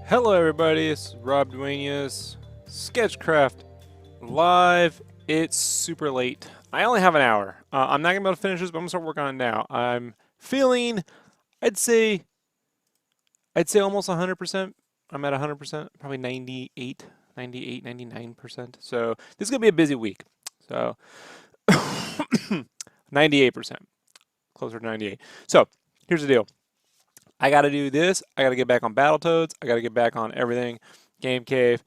Hello everybody, it's Rob Duenas, SketchCraft live. It's super late. I only have an hour. I'm not gonna be able to finish this, but I'm gonna start working on it now. I'm feeling, I'd say almost 100%. I'm at 100%, probably 98, 99%. So this is gonna be a busy week. So 98%, closer to 98. So here's the deal. I got to do this. I got to get back on Battletoads. I got to get back on everything. Game Cave.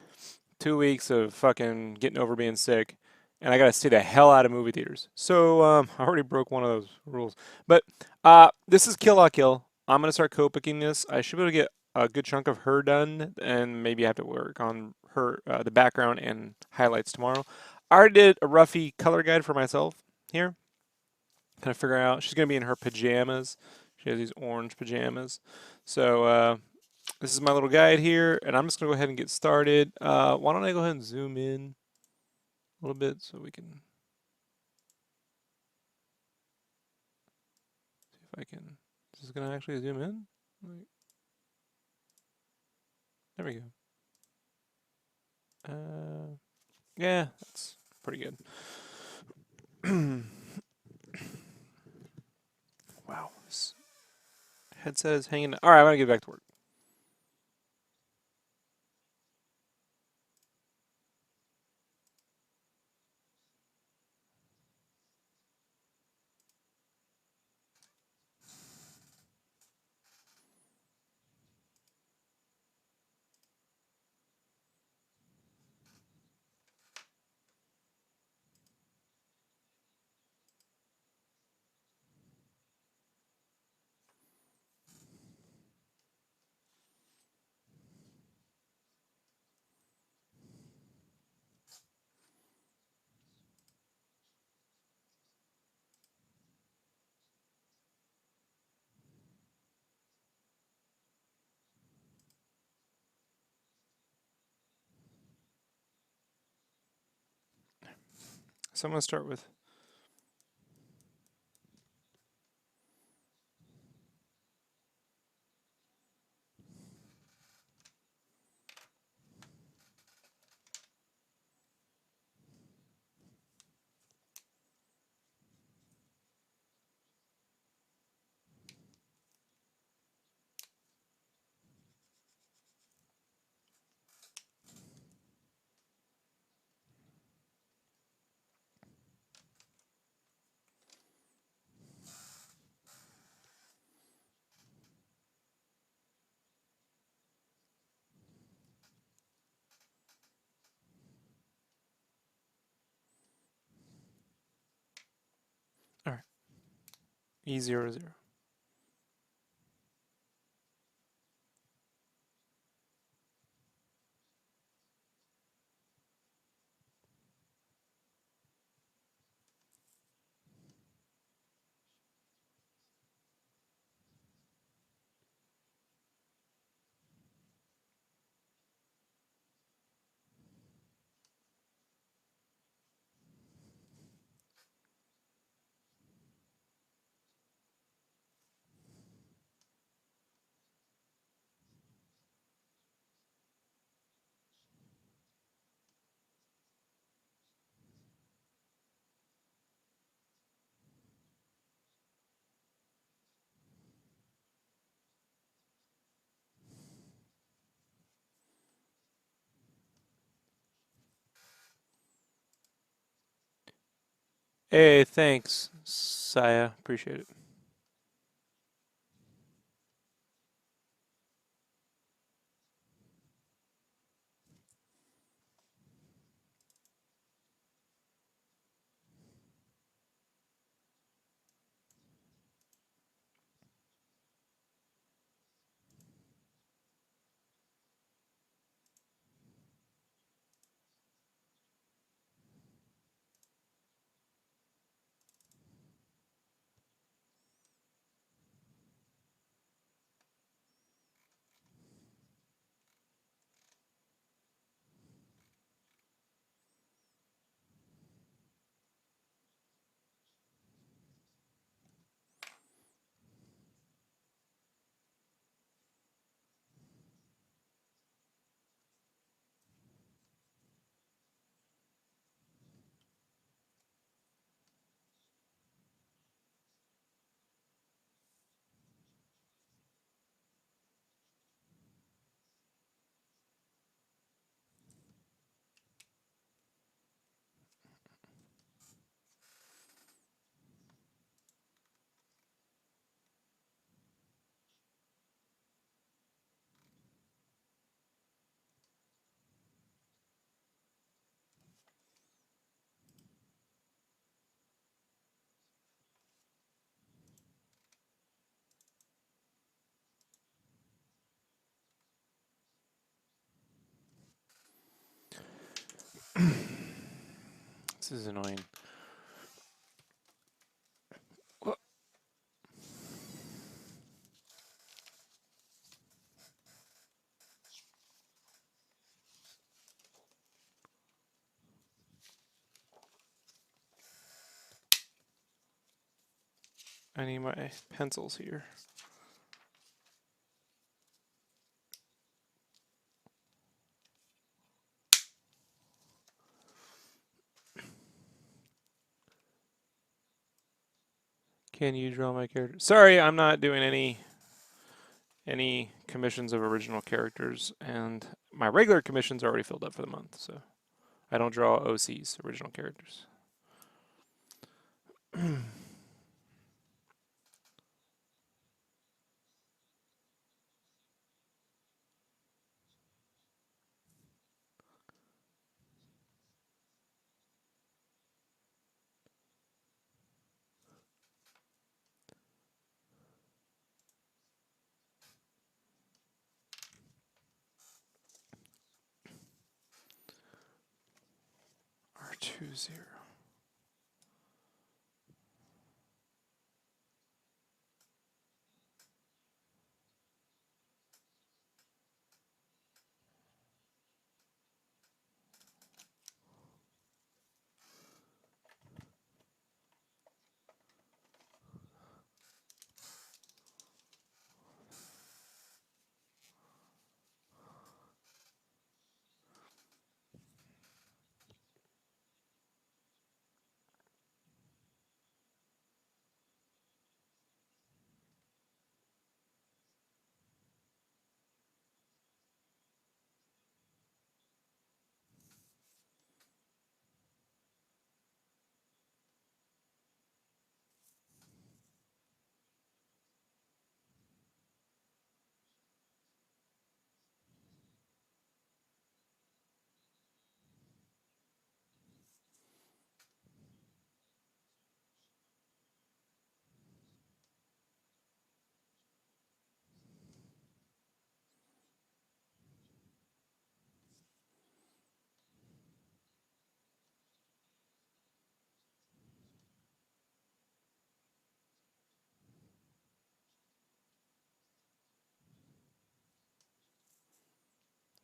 2 weeks of fucking getting over being sick. And I got to stay the hell out of movie theaters. So I already broke one of those rules. But this is Kill La Kill. I'm going to start Copicing this. I should be able to get a good chunk of her done. And maybe I have to work on her, the background and highlights tomorrow. I already did a roughy color guide for myself here. Kind of figure out. She's going to be in her pajamas. She has these orange pajamas. So this is my little guide here, and I'm just going to go ahead and get started. Why don't I go ahead and zoom in a little bit so we can see if I can. Is this going to actually zoom in? There we go. Yeah, that's pretty good. Wow, this headset is hanging. All right, I'm going to get back to work. So I'm going to start with all right, E00. Hey, thanks, Saya. Appreciate it. This is annoying. I need my pencils here. Can you draw my character? Sorry, I'm not doing any commissions of original characters, and my regular commissions are already filled up for the month, so I don't draw OCs, original characters. R20.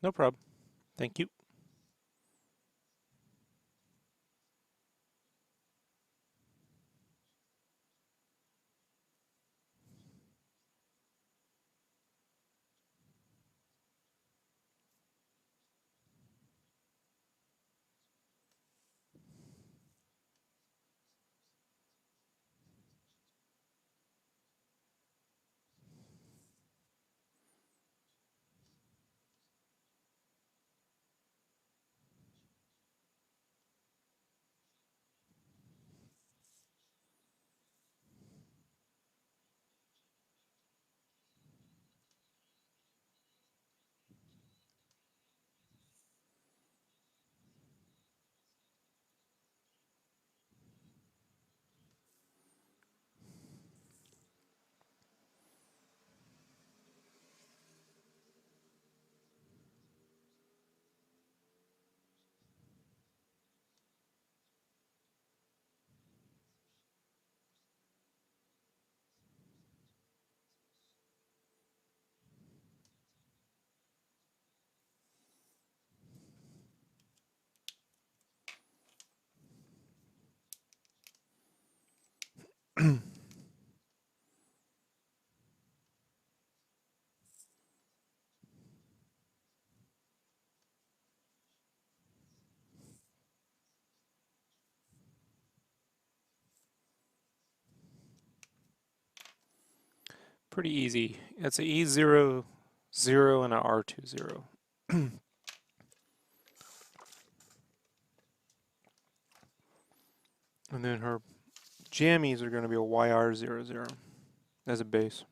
No problem. Thank you. Pretty easy. It's a E00 and a R20. And then her jammies are going to be a YR00 as a base.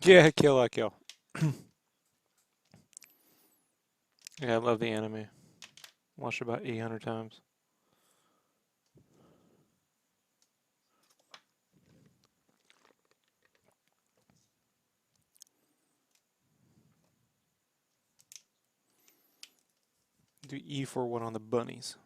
Yeah, Kill La Kill. Yeah, I love the anime. Watched it about 800 times. Do E for one on the bunnies.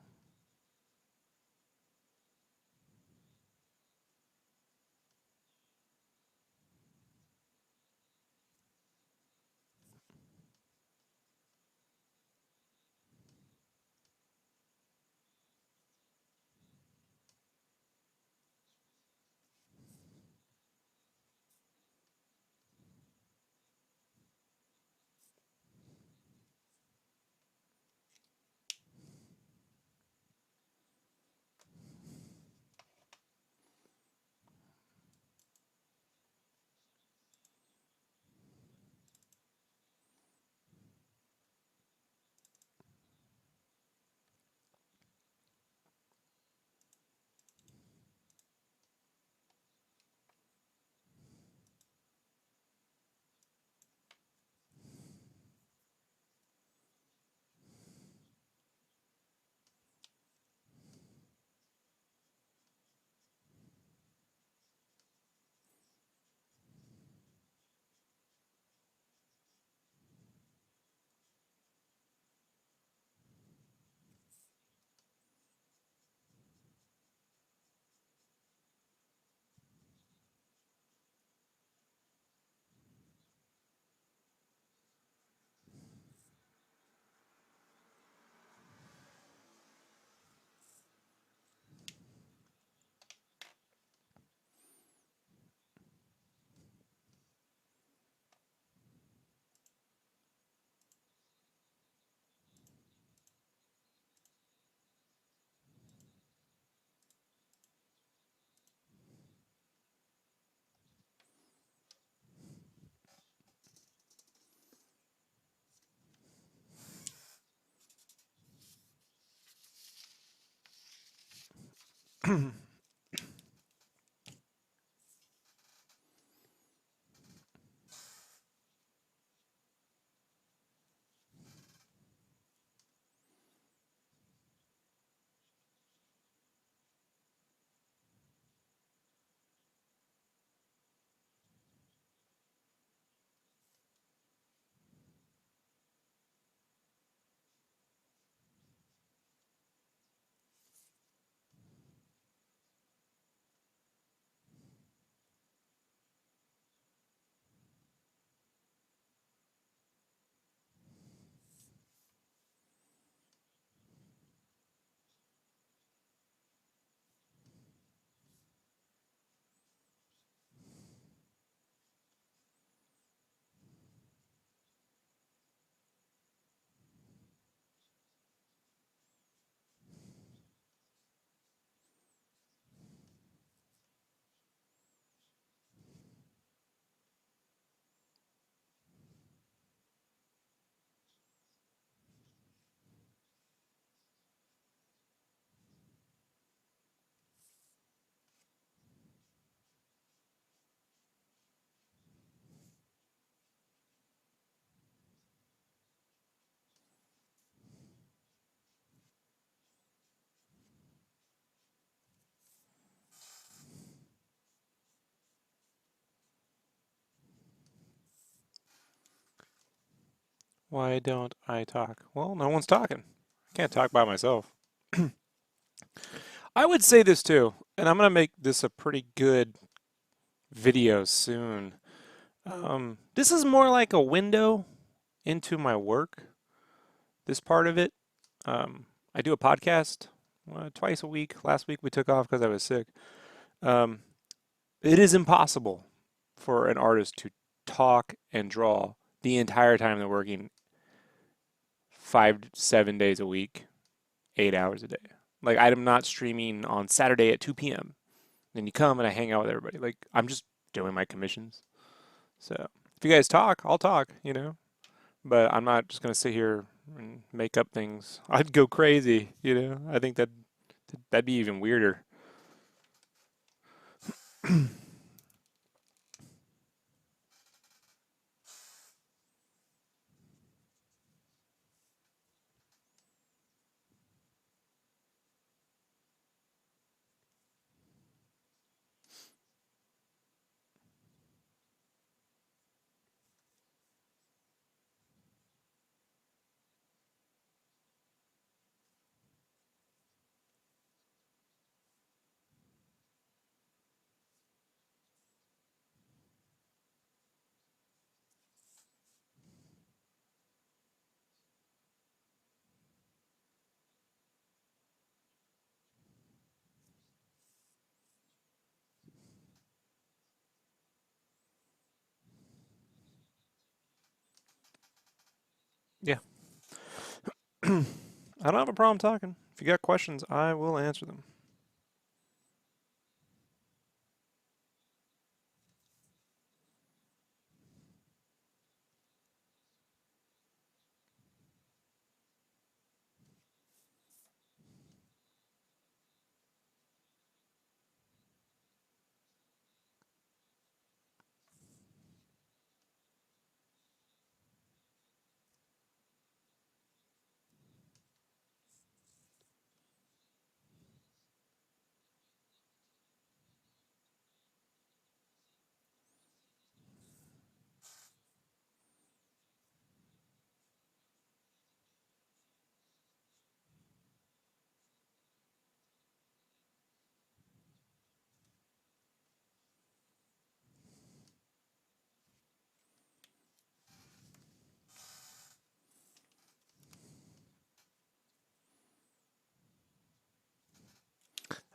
Why don't I talk? Well, no one's talking. I can't talk by myself. I would say this too, and I'm gonna make this a pretty good video soon. This is more like a window into my work, this part of it. I do a podcast twice a week. Last week we took off because I was sick. Um, it is impossible for an artist to talk and draw the entire time they're working 5, 7 days a week, 8 hours a day. Like I'm not streaming on Saturday at 2 p.m. Then you come and I hang out with everybody. Like I'm just doing my commissions. So if you guys talk, I'll talk. But I'm not just gonna sit here and make up things. I'd go crazy. I think that'd be even weirder. Yeah. I don't have a problem talking. If you got questions, I will answer them.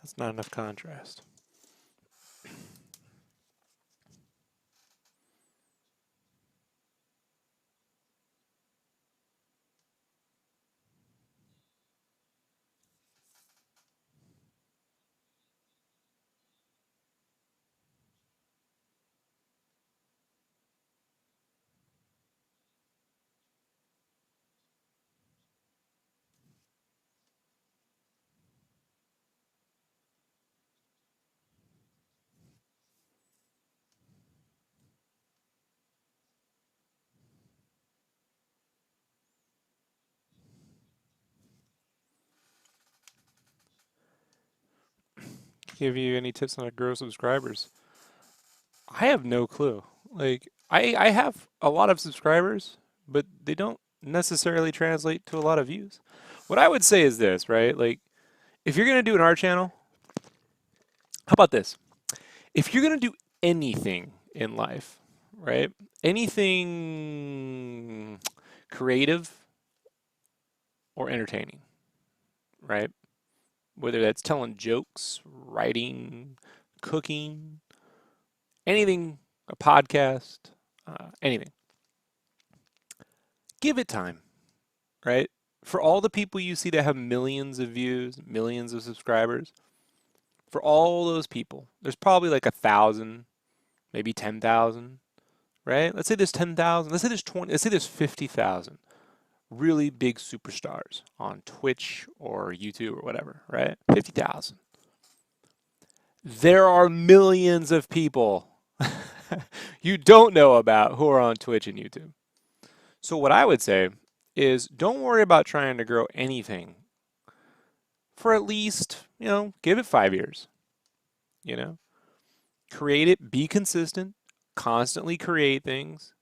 That's not enough contrast. Give you any tips on how to grow subscribers? I have no clue. Like, I have a lot of subscribers, but they don't necessarily translate to a lot of views. What I would say is this, right? Like, if you're going to do an art channel, how about this? If you're going to do anything in life, right? Anything creative or entertaining, right? Whether that's telling jokes, writing, cooking, anything, a podcast, anything, give it time, right? For all the people you see that have millions of views, millions of subscribers, for all those people, there's probably like 1,000, maybe 10,000, right? Let's say there's 10,000. Let's say there's 20. Let's say there's 50,000 really big superstars on Twitch or YouTube or whatever, right? 50,000. There are millions of people you don't know about who are on Twitch and YouTube. So what I would say is don't worry about trying to grow anything for at least, give it 5 years, you know, create it, be consistent, constantly create things.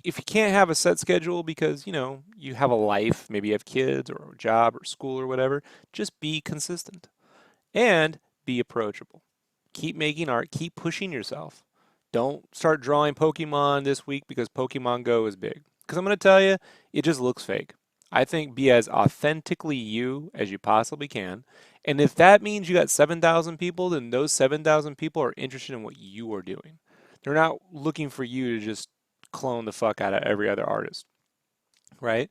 If you can't have a set schedule because, you have a life, maybe you have kids or a job or school or whatever, just be consistent and be approachable. Keep making art, keep pushing yourself. Don't start drawing Pokemon this week because Pokemon Go is big. Because I'm going to tell you, it just looks fake. I think be as authentically you as you possibly can. And if that means you got 7,000 people, then those 7,000 people are interested in what you are doing. They're not looking for you to just clone the fuck out of every other artist, right?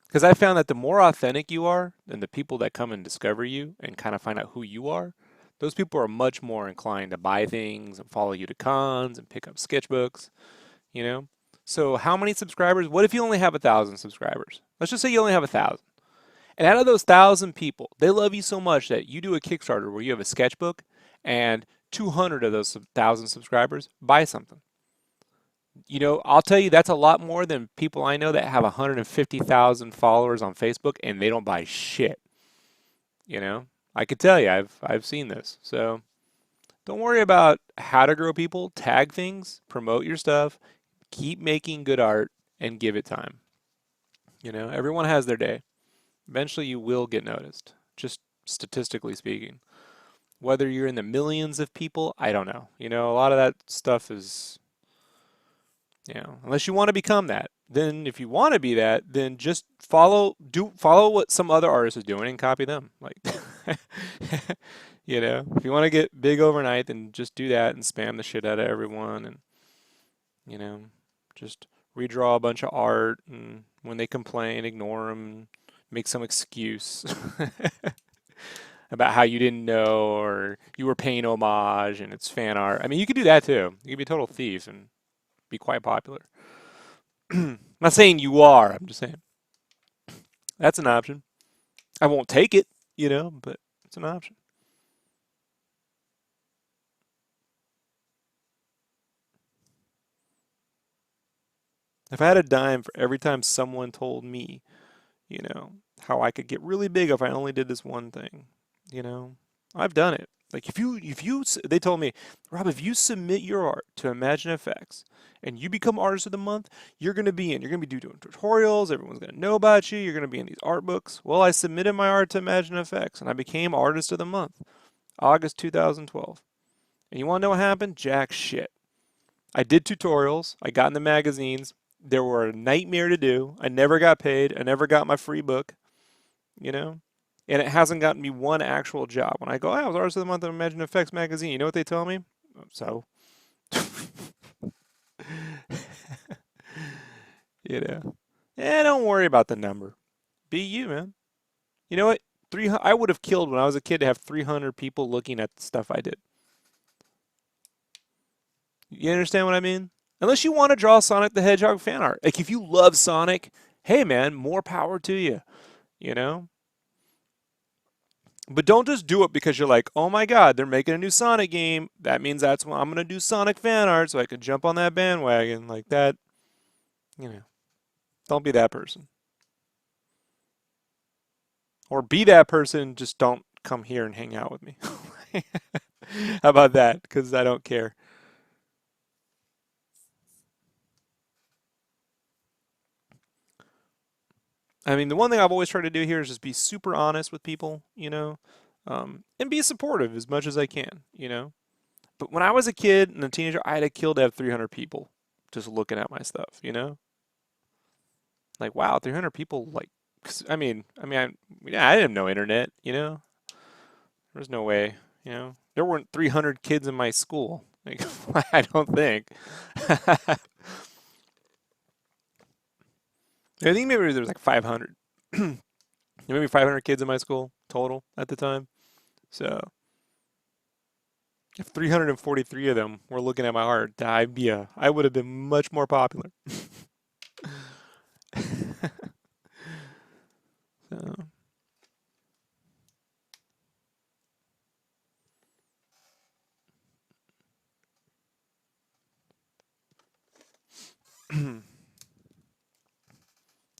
Because I found that the more authentic you are, and the people that come and discover you and kind of find out who you are, those people are much more inclined to buy things and follow you to cons and pick up sketchbooks, you know? So how many subscribers? What if you only have 1,000 subscribers? Let's just say you only have 1,000. And out of those 1,000 people, they love you so much that you do a Kickstarter where you have a sketchbook and 200 of those 1,000 subscribers buy something. I'll tell you that's a lot more than people I know that have 150,000 followers on Facebook and they don't buy shit. You know, I could tell you I've seen this. So don't worry about how to grow people. Tag things, promote your stuff, keep making good art, and give it time. Everyone has their day. Eventually, you will get noticed. Just statistically speaking, whether you're in the millions of people, I don't know. A lot of that stuff is unless you want to become that. Then if you want to be that, then just follow what some other artist is doing and copy them. Like if you want to get big overnight, then just do that and spam the shit out of everyone and you know, just redraw a bunch of art, and when they complain, ignore them, make some excuse about how you didn't know or you were paying homage and it's fan art. I mean, you could do that too. You could be a total thief and be quite popular. I'm not saying you are, I'm just saying that's an option. I won't take it, but it's an option. If I had a dime for every time someone told me, you know, how I could get really big if I only did this one thing, you know, I've done it. Like they told me, Rob, if you submit your art to Imagine FX and you become artist of the month, you're gonna be doing tutorials, everyone's gonna know about you, you're gonna be in these art books. Well, I submitted my art to Imagine FX and I became artist of the month, August 2012. And you wanna know what happened? Jack shit. I did tutorials, I got in the magazines, they were a nightmare to do. I never got paid, I never got my free book, you know? And it hasn't gotten me one actual job. When I go, I was artist of the month of Imagine Effects magazine, you know what they tell me? So, you know, don't worry about the number. Be you, man. You know what? I would have killed when I was a kid to have 300 people looking at the stuff I did. You understand what I mean? Unless you want to draw Sonic the Hedgehog fan art. Like if you love Sonic, hey man, more power to you, you know? But don't just do it because you're like, oh my God, they're making a new Sonic game. That means that's when I'm gonna do Sonic fan art so I can jump on that bandwagon like that. You know, don't be that person. Or be that person, just don't come here and hang out with me. How about that? Because I don't care. I mean, the one thing I've always tried to do here is just be super honest with people, and be supportive as much as I can. But when I was a kid and a teenager, I had a kill to have 300 people just looking at my stuff. Like, wow, 300 people, like, 'cause, yeah, I didn't have no internet. There was no way. There weren't 300 kids in my school. Like, I don't think. I think maybe there was like 500. Maybe 500 kids in my school total at the time. So if 343 of them were looking at my art, I would have been much more popular. So,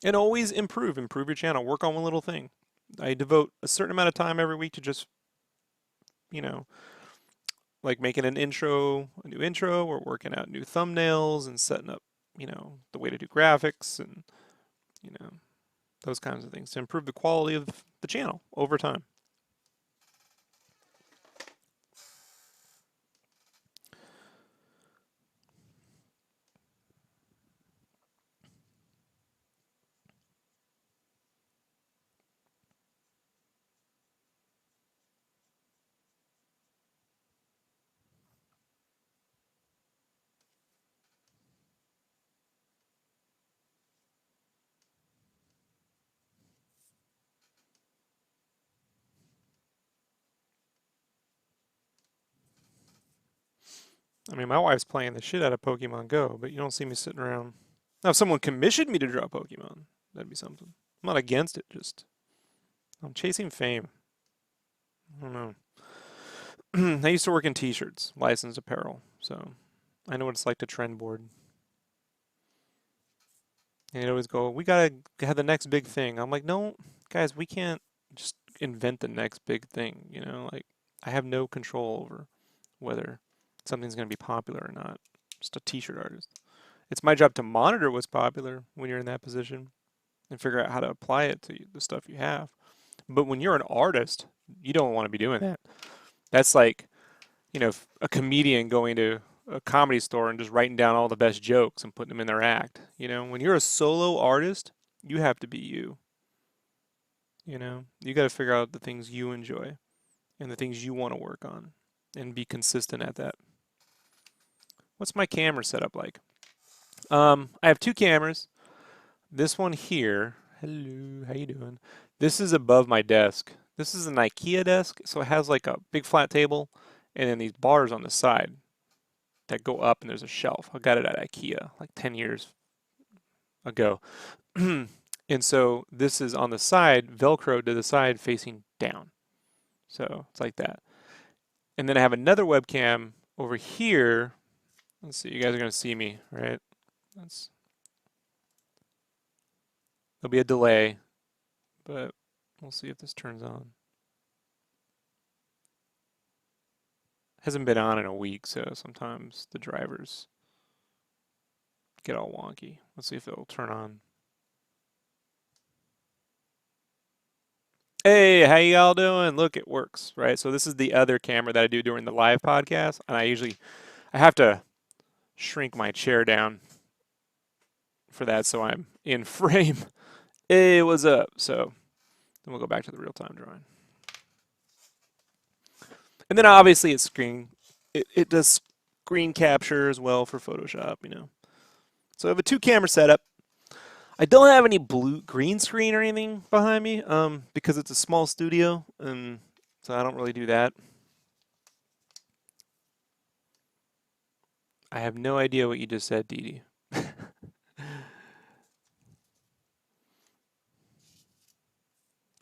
and always improve your channel, work on one little thing. I devote a certain amount of time every week to just, you know, like making a new intro, or working out new thumbnails and setting up, the way to do graphics and, you know, those kinds of things to improve the quality of the channel over time. I mean, my wife's playing the shit out of Pokemon Go, but you don't see me sitting around. Now, if someone commissioned me to draw Pokemon, that'd be something. I'm not against it, just I'm chasing fame. I don't know. I used to work in t-shirts, licensed apparel, so I know what it's like to trend board. And they'd always go, "We gotta have the next big thing." I'm like, "No, guys, we can't just invent the next big thing. Like I have no control over whether something's gonna be popular or not. Just a t-shirt artist. It's my job to monitor what's popular when you're in that position and figure out how to apply it to the stuff you have. But when you're an artist, you don't want to be doing that. That's like, a comedian going to a comedy store and just writing down all the best jokes and putting them in their act. When you're a solo artist, you have to be you. You got to figure out the things you enjoy and the things you want to work on and be consistent at that. What's my camera setup like? I have two cameras. This one here, hello, how you doing? This is above my desk. This is an IKEA desk, so it has like a big flat table and then these bars on the side that go up and there's a shelf. I got it at IKEA like 10 years ago. And so this is on the side, Velcro to the side facing down. So it's like that. And then I have another webcam over here. Let's see, you guys are gonna see me, right? That's, there'll be a delay, but we'll see if this turns on. Hasn't been on in a week, so sometimes the drivers get all wonky. Let's see if it'll turn on. Hey, how y'all doing? Look, it works, right? So this is the other camera that I do during the live podcast, and I have to shrink my chair down for that so I'm in frame. Hey, what's up? So then we'll go back to the real-time drawing. And then obviously it does screen capture as well for Photoshop, you know. So I have a two-camera setup. I don't have any green screen or anything behind me, because it's a small studio, and so I don't really do that. I have no idea what you just said, Dee Dee.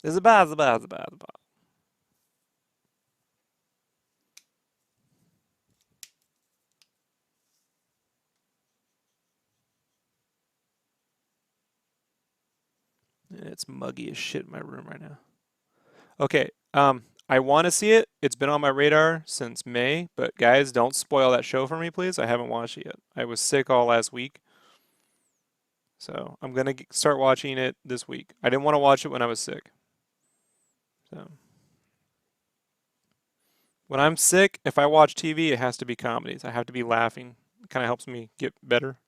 It's about. It's muggy as shit in my room right now. Okay, I want to see it. It's been on my radar since May, but guys, don't spoil that show for me, please. I haven't watched it yet. I was sick all last week, so I'm gonna start watching it this week. I didn't want to watch it when I was sick. So when I'm sick, if I watch TV, it has to be comedies. I have to be laughing. It kind of helps me get better.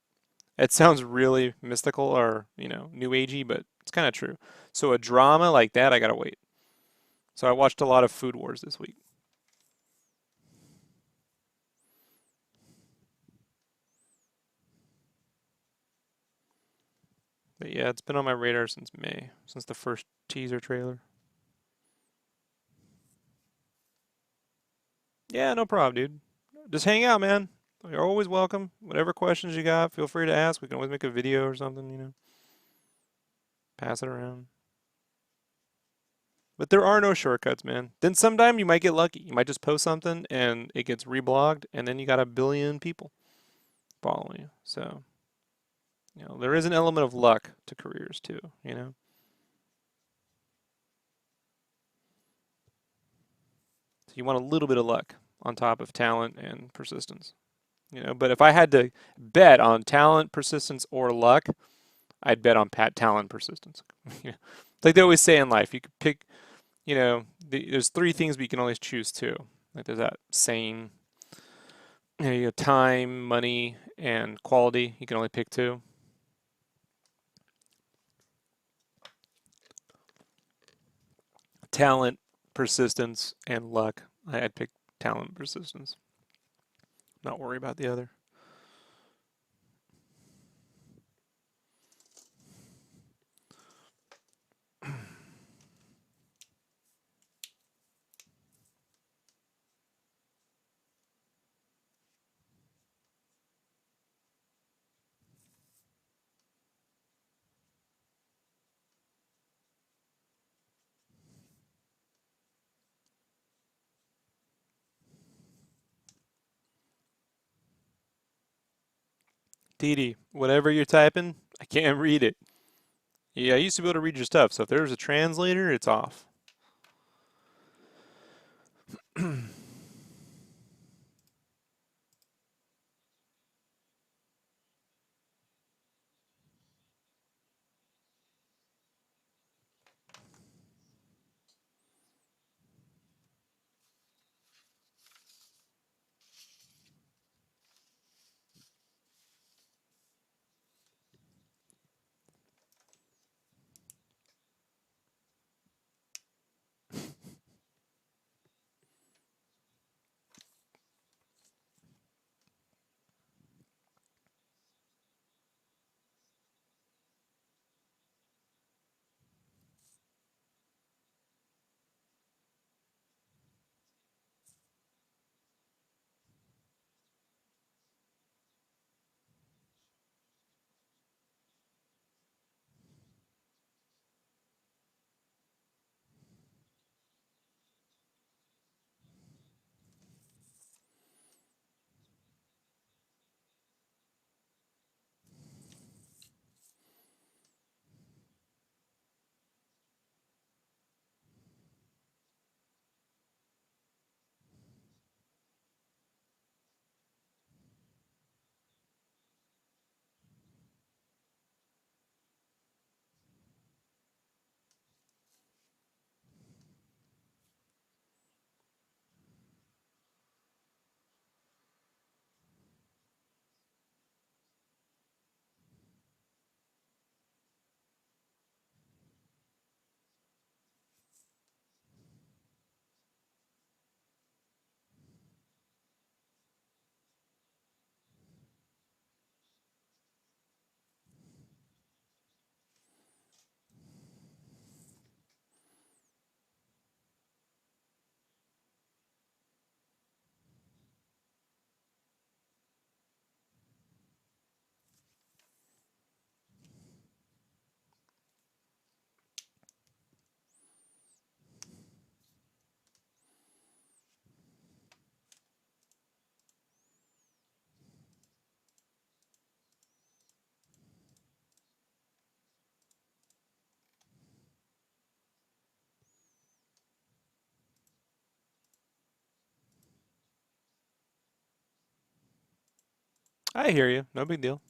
It sounds really mystical or, you know, new agey, but it's kind of true. So a drama like that, I gotta wait. So I watched a lot of Food Wars this week. But yeah, it's been on my radar since May, since the first teaser trailer. Yeah, no problem, dude. Just hang out, man. You're always welcome. Whatever questions you got, feel free to ask. We can always make a video or something, you know. Pass it around. But there are no shortcuts, man. Then sometime you might get lucky. You might just post something and it gets reblogged, and then you got a billion people following you. So, you know, there is an element of luck to careers too, you know. So you want a little bit of luck on top of talent and persistence, you know. But if I had to bet on talent, persistence, or luck, I'd bet on talent, persistence. Like they always say in life, you could pick, you know, there's three things, but you can always choose two. Like there's that saying, you know, time, money, and quality. You can only pick two. Talent, persistence, and luck. I'd pick talent, persistence. Not worry about the other. Dee Dee, whatever you're typing, I can't read it. Yeah, I used to be able to read your stuff, so if there's a translator, it's off. I hear you. No big deal.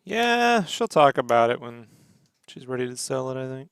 Yeah, she'll talk about it when she's ready to sell it, I think.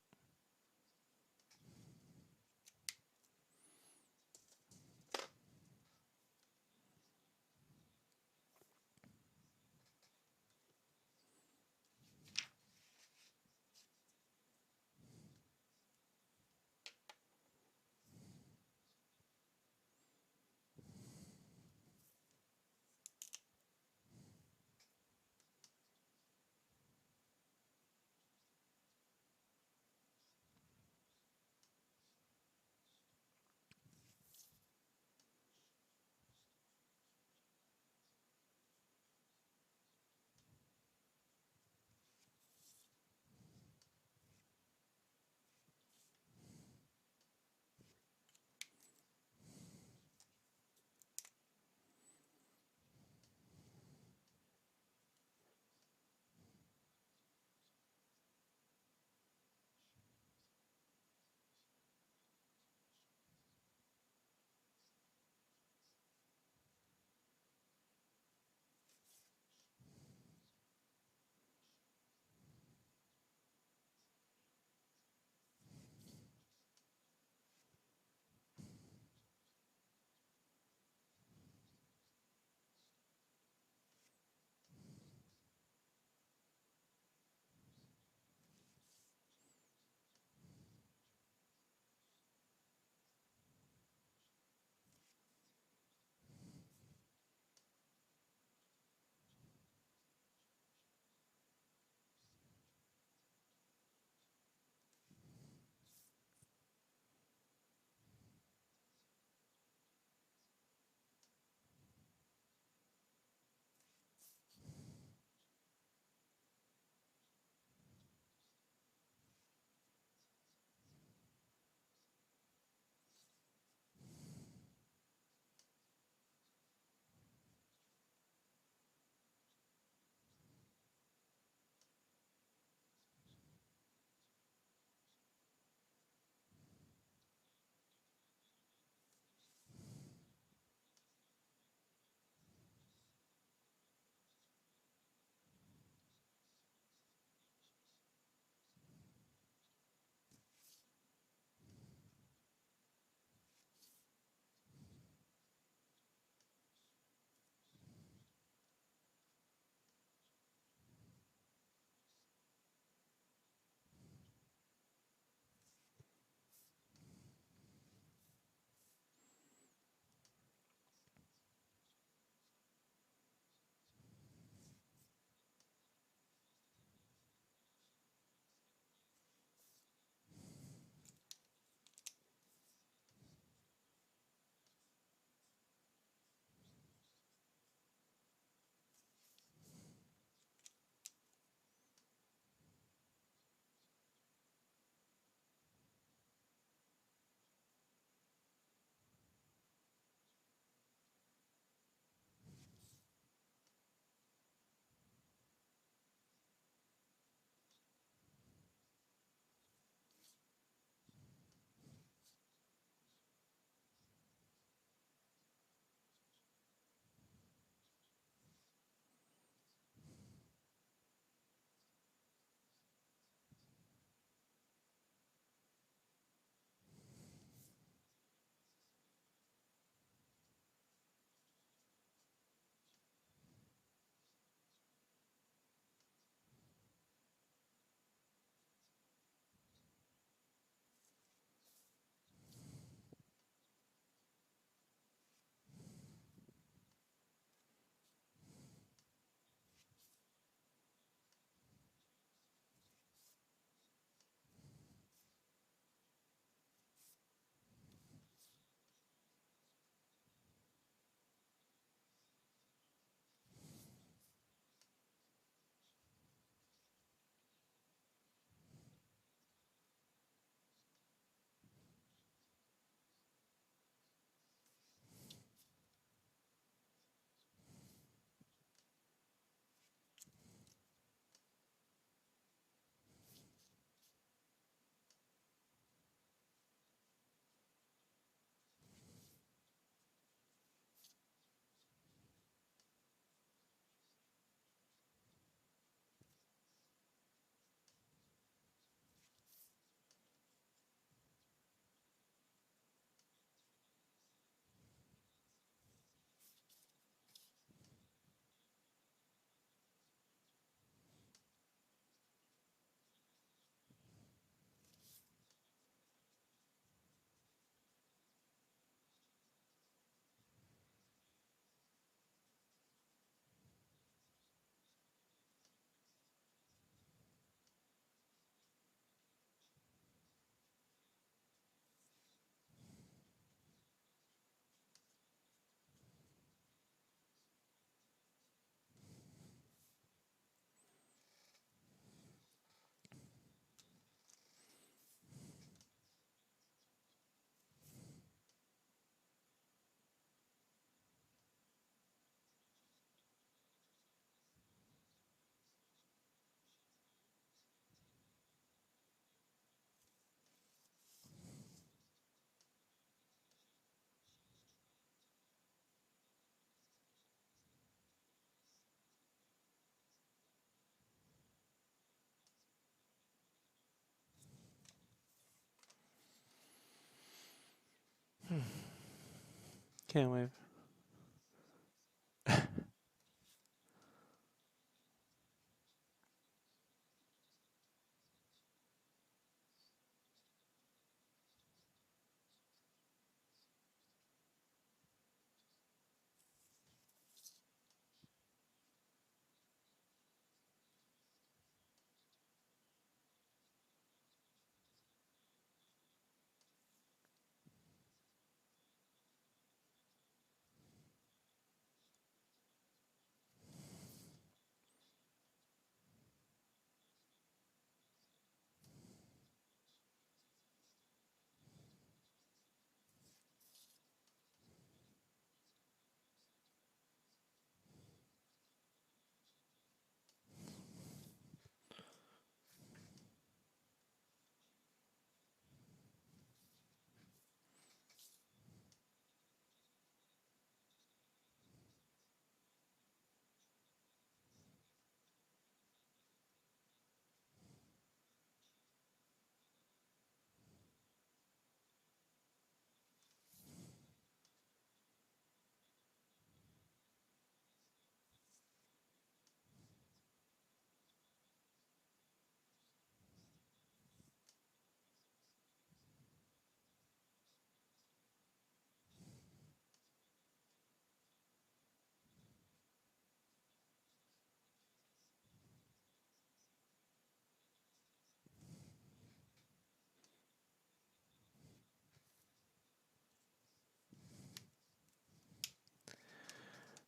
Can't wave.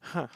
Huh.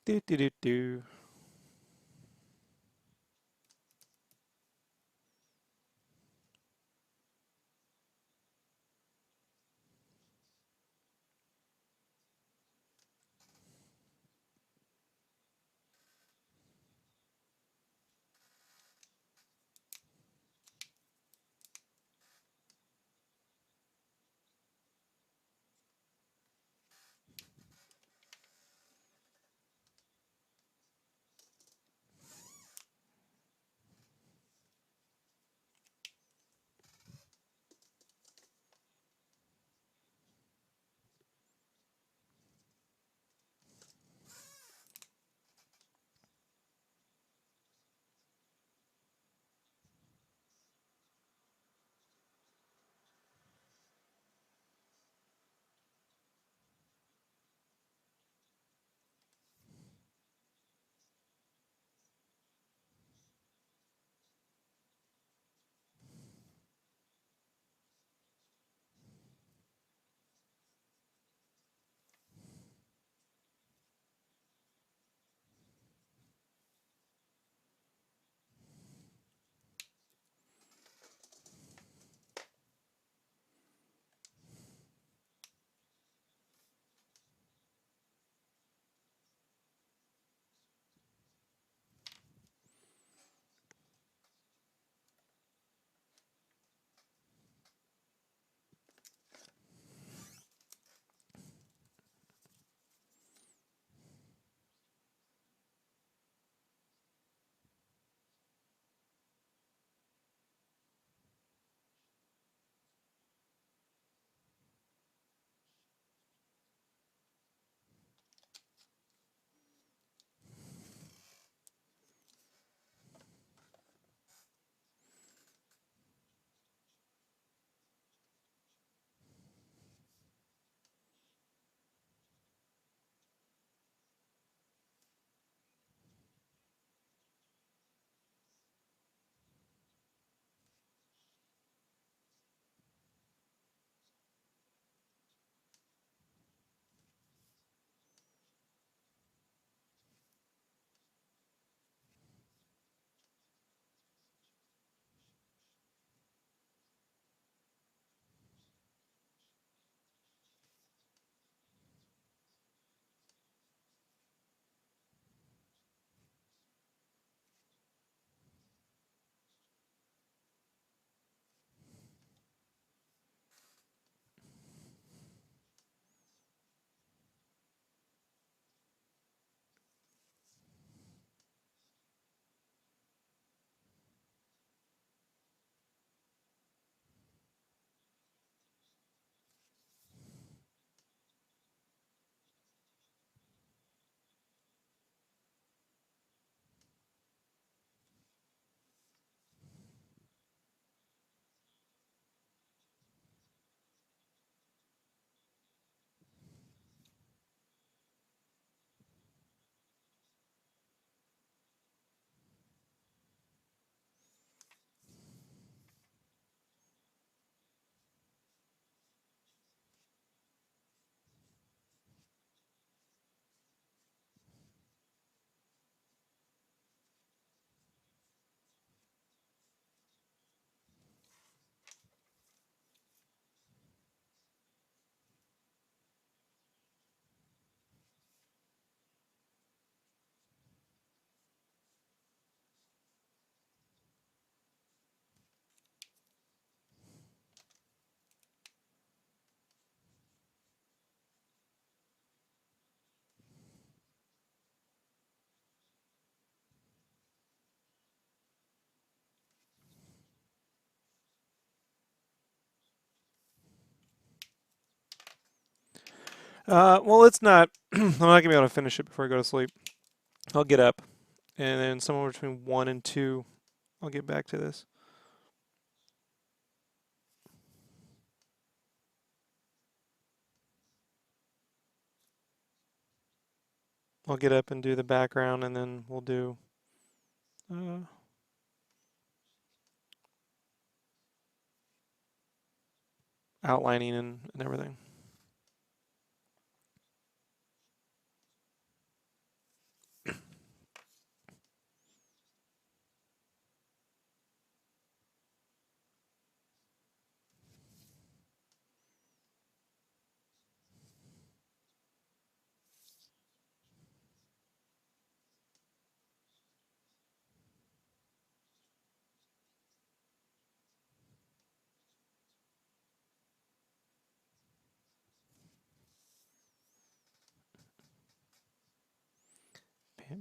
Do do do do. Well, it's not. I'm not gonna be able to finish it before I go to sleep. I'll get up, and then somewhere between 1 and 2, I'll get back to this. I'll get up and do the background, and then we'll do uh, outlining and everything.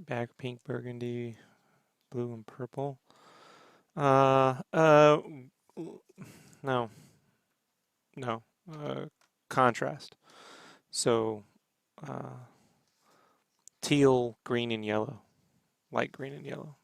Back pink, burgundy, blue, and purple. Uh, uh, no, no. Contrast. So, uh, teal, green, and yellow. Light green and yellow.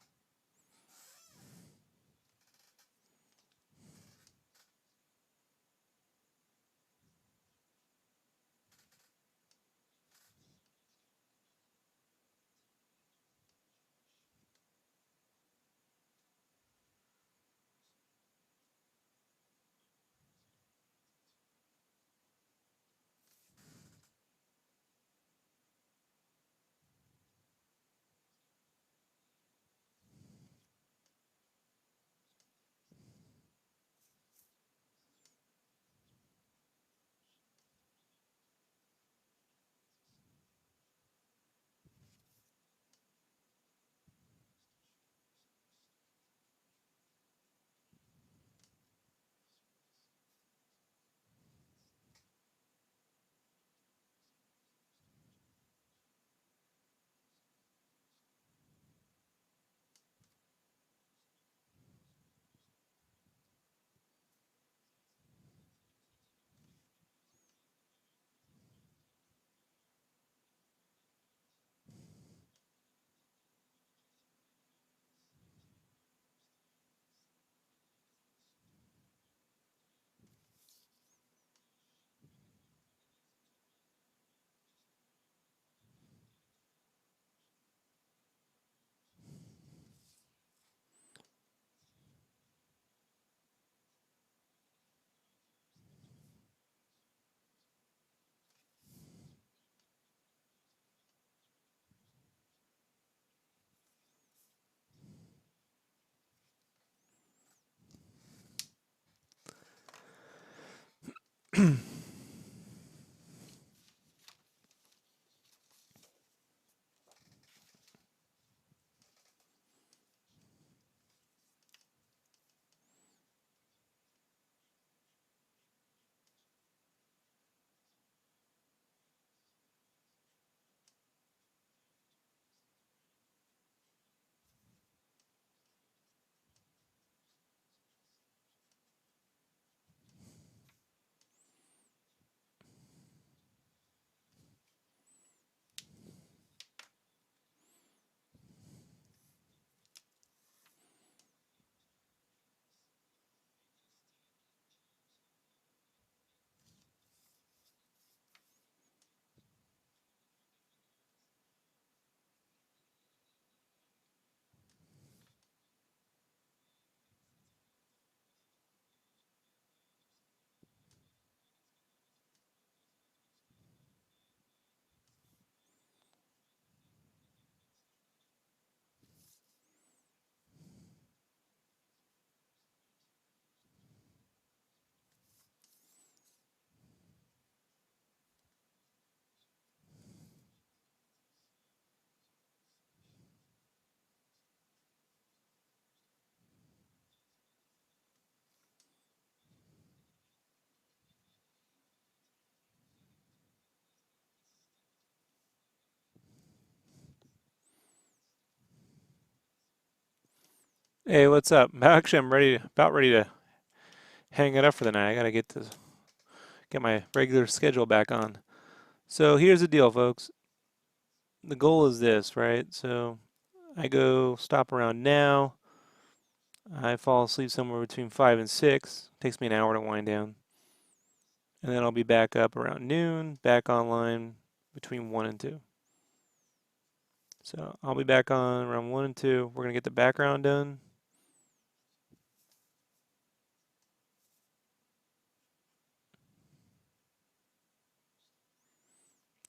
Hey, what's up? Actually, I'm about ready to hang it up for the night. I gotta get my regular schedule back on. So here's the deal, folks. The goal is this, right? So I go stop around now. I fall asleep somewhere between 5 and 6. Takes me an hour to wind down. And then I'll be back up around noon, back online between 1 and 2. So I'll be back on around 1 and 2. We're going to get the background done.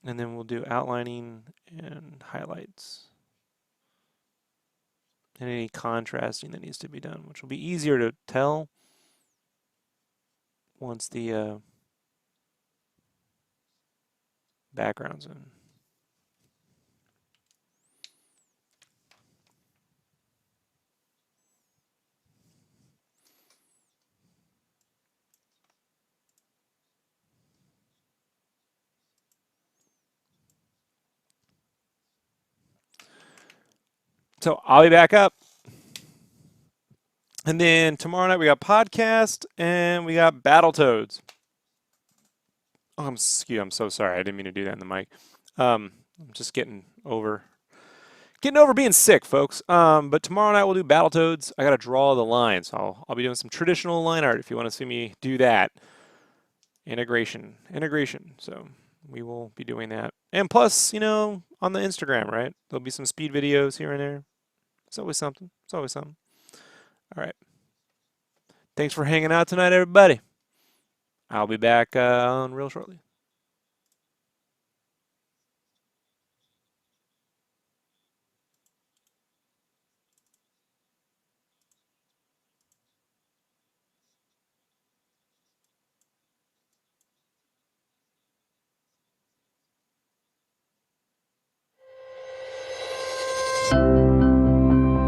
And then we'll do outlining and highlights. And any contrasting that needs to be done, which will be easier to tell once the background's in. So I'll be back up. And then tomorrow night we got podcast and we got Battletoads. Oh, I'm so sorry. I didn't mean to do that in the mic. I'm just getting over being sick, folks. But tomorrow night we'll do Battletoads. I gotta draw the lines. I'll be doing some traditional line art if you want to see me do that. Integration. So we will be doing that. And plus, you know, on the Instagram, right? There'll be some speed videos here and there. It's always something. All right. Thanks for hanging out tonight, everybody. I'll be back on real shortly.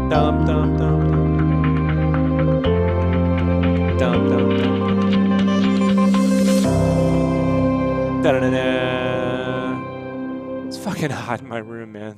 Dum dum dum dum dum dum dum. Da da da da. It's fucking hot in my room, man.